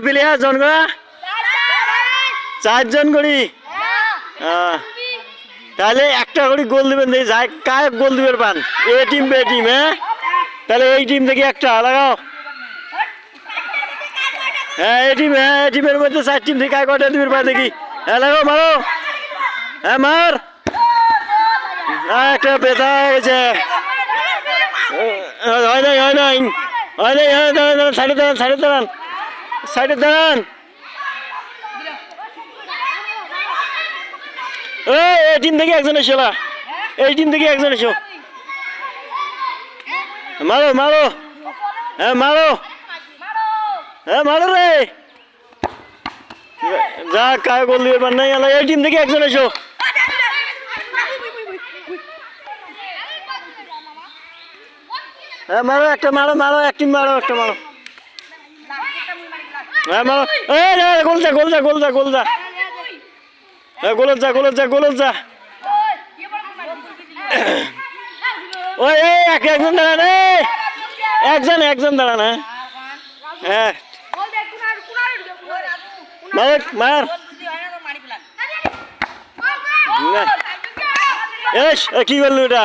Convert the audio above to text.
player জনগা 4 জন করি তাহলে একটা করে গোল দিবেন যাই কায় গোল দিবেন পান এ টিম বে টিম হ্যাঁ তাহলে এই টিম থেকে একটা লাগাও হ্যাঁ এই টিমের মধ্যে 4 টিম থেকে কায় কটা দিবেন পান দেখি হ্যাঁ লাগাও মারো হ্যাঁ মার একটা ব্যথা হয়ে গেছে হয় নাই সাইডে দাঁড়ান এই টিম থেকে একজন এসো এই টিম থেকে একজন এসো মারো হ্যাঁ মারো রে যা কায় গোল দিবে নাই এই টিম থেকে একজন এসো হ্যাঁ মারো একটা মারো এক টিম মারো একটা মারো হ্যাঁ মারো গোল যা হ্যাঁ গোলের যা ওই একজন দাঁড়ান একজন দাঁড়ান হ্যাঁ মার কি করলো এটা